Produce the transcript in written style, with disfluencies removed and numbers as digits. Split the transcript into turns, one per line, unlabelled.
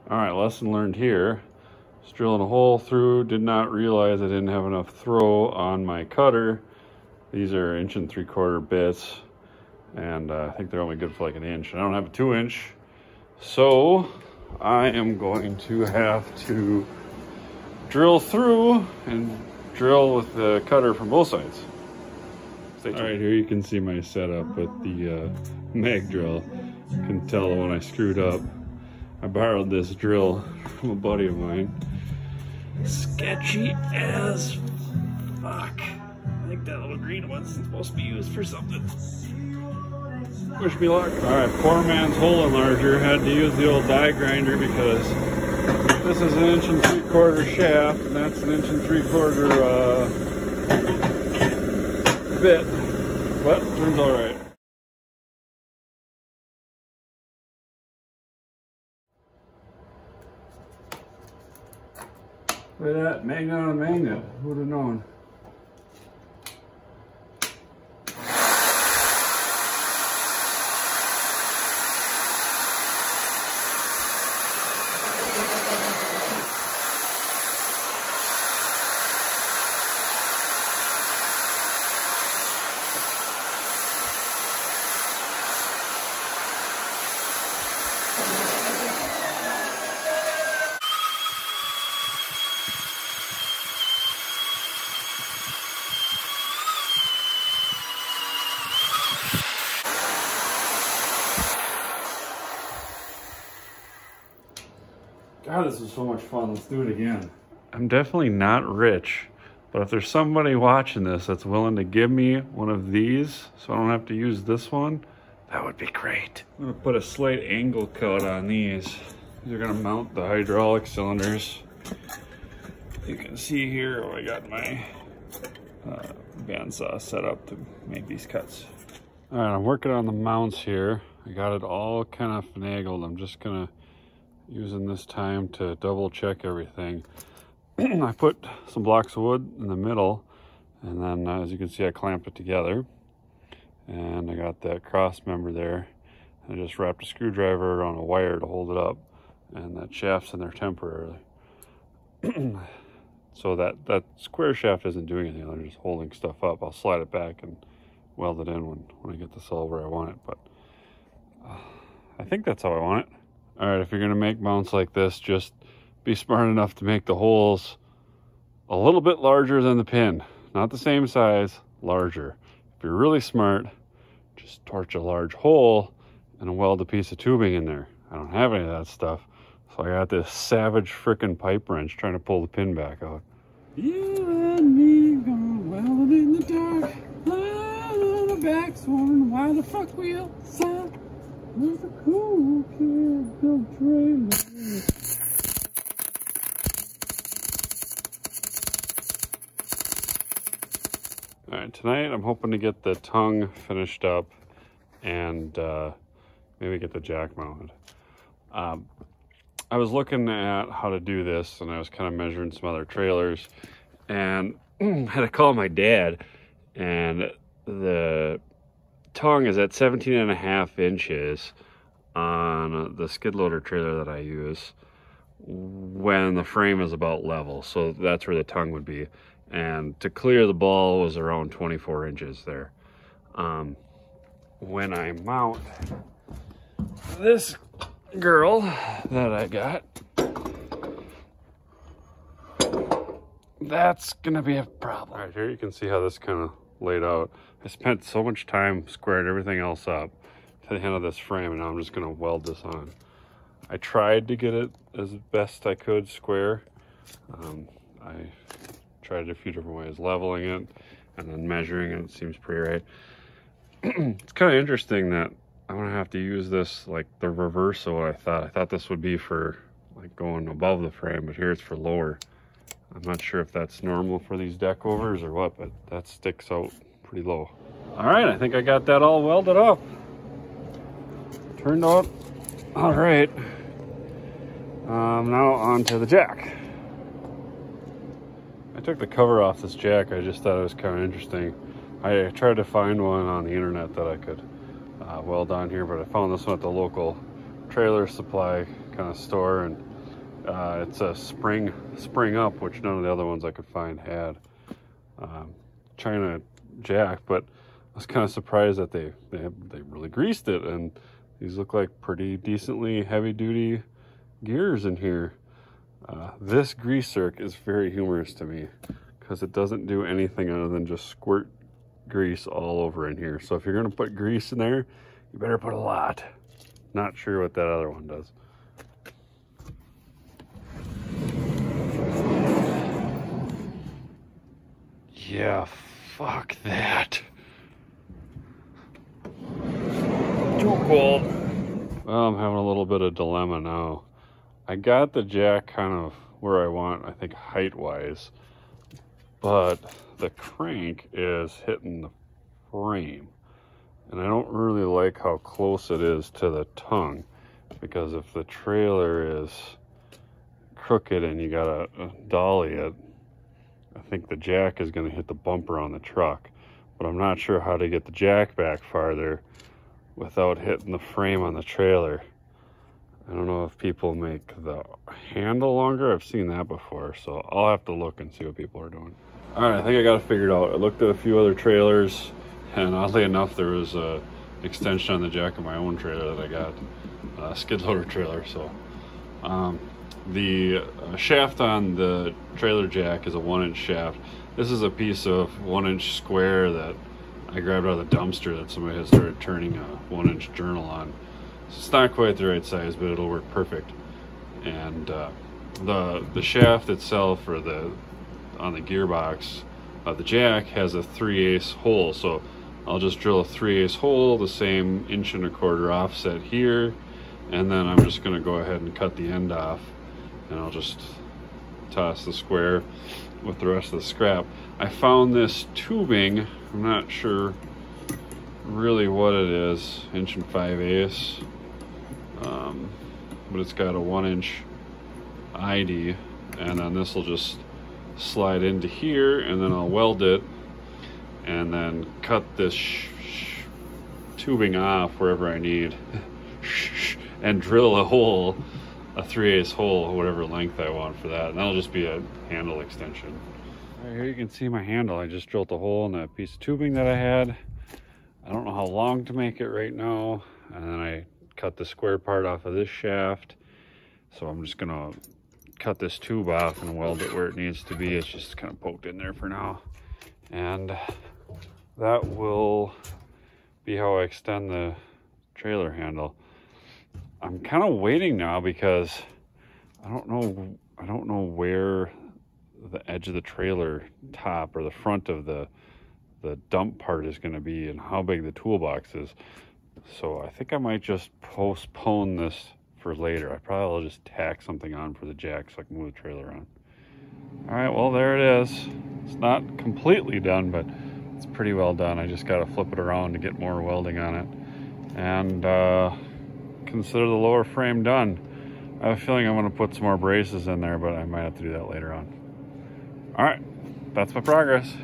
All right, lesson learned here. Just drilling a hole through, did not realize I didn't have enough throw on my cutter. These are 1 3/4 bits, and I think they're only good for like 1 inch. I don't have a 2-inch, so I am going to have to drill through and drill with the cutter from both sides. All right, here you can see my setup with the mag drill. You can tell when I screwed up. I borrowed this drill from a buddy of mine. Sketchy as fuck. I think that little green one's supposed to be used for something. Wish me luck. All right, poor man's hole enlarger. Had to use the old die grinder because this is 1 3/4 shaft and that's 1 3/4 bit, but turns all right. Look at that, magnet on a magnet. Who would have known? God, this was so much fun. Let's do it again. I'm definitely not rich, but if there's somebody watching this that's willing to give me one of these so I don't have to use this one, that would be great. I'm gonna put a slight angle cut on these. These are gonna mount the hydraulic cylinders. You can see here I got my bandsaw set up to make these cuts. All right, I'm working on the mounts here. I got it all kind of finagled. I'm just gonna using this time to double check everything. I put some blocks of wood in the middle, and then as you can see I clamp it together, and I got that cross member there. I just wrapped a screwdriver around a wire to hold it up, and that shaft's in there temporarily. So that square shaft isn't doing anything, I'm just holding stuff up. I'll slide it back and weld it in when I get this all where I want it, but I think that's how I want it. All right, if you're gonna make mounts like this, just be smart enough to make the holes a little bit larger than the pin. Not the same size, larger. If you're really smart, just torch a large hole and weld a piece of tubing in there. I don't have any of that stuff, so I got this savage frickin' pipe wrench trying to pull the pin back out. You and me going welding in the dark, lying on a back sworn, why the fuck we outside? There's a cool kid built trailer. All right, tonight I'm hoping to get the tongue finished up and maybe get the jack mounted. I was looking at how to do this, and I was kind of measuring some other trailers, and had to call my dad, and the tongue is at 17.5 inches on the skid loader trailer that I use when the frame is about level, so that's where the tongue would be, and to clear the ball was around 24 inches there. When I mount this girl that I got, that's gonna be a problem. All right, here you can see how this kind of laid out. I spent so much time squaring everything else up to the end of this frame, and now I'm just gonna weld this on. I tried to get it as best I could square. I tried it a few different ways, leveling it and then measuring it. It seems pretty right. It's kind of interesting that I'm gonna have to use this like the reverse of what I thought. I thought this would be for like going above the frame, but here it's for lower. I'm not sure if that's normal for these deck overs or what, but that sticks out pretty low. All right, I think I got that all welded up. Turned out all right. Now on to the jack. I took the cover off this jack. I just thought it was kind of interesting. I tried to find one on the internet that I could weld on here, but I found this one at the local trailer supply kind of store, and It's a spring up, which none of the other ones I could find had. China jack, but I was kind of surprised that they really greased it, and these look like pretty decently heavy duty gears in here. This grease zerk is very humorous to me because it doesn't do anything other than just squirt grease all over in here. So if you're gonna put grease in there, you better put a lot. Not sure what that other one does. Yeah, fuck that. Too cold. Well, I'm having a little bit of dilemma now. I got the jack kind of where I want, I think, height-wise, but the crank is hitting the frame. And I don't really like how close it is to the tongue, because if the trailer is crooked and you gotta dolly it, I think the jack is gonna hit the bumper on the truck. But I'm not sure how to get the jack back farther without hitting the frame on the trailer. I don't know if people make the handle longer. I've seen that before, so I'll have to look and see what people are doing. All right, I think I got it figured out. I looked at a few other trailers, and oddly enough, there was a extension on the jack of my own trailer that I got, a skid loader trailer. So the shaft on the trailer jack is a 1-inch shaft. This is a piece of 1-inch square that I grabbed out of the dumpster that somebody had started turning a 1-inch journal on. So it's not quite the right size, but it'll work perfect. And the shaft itself, or on the gearbox of the jack, has a 3/8 hole. So I'll just drill a 3/8 hole, the same 1.25" offset here, and then I'm just going to go ahead and cut the end off, and I'll just toss the square with the rest of the scrap. I found this tubing. I'm not sure really what it is, 1 5/8, but it's got a 1-inch ID, and then this will just slide into here, and then I'll weld it and then cut this tubing off wherever I need and drill a hole, a 3/8 hole, whatever length I want for that, and that'll just be a handle extension. Right here you can see my handle. I just drilled a hole in that piece of tubing that I had. I don't know how long to make it right now, and then I cut the square part off of this shaft, so I'm just gonna cut this tube off and weld it where it needs to be. It's just kind of poked in there for now, and that will be how I extend the trailer handle. I'm kind of waiting now because I don't know where the edge of the trailer top or the front of the dump part is going to be and how big the toolbox is. So I think I might just postpone this for later. I probably will just tack something on for the jack so I can move the trailer on. All right, well, there it is. It's not completely done, but it's pretty well done. I just got to flip it around to get more welding on it, and consider the lower frame done. I have a feeling I'm going to put some more braces in there, but I might have to do that later on. All right, that's my progress.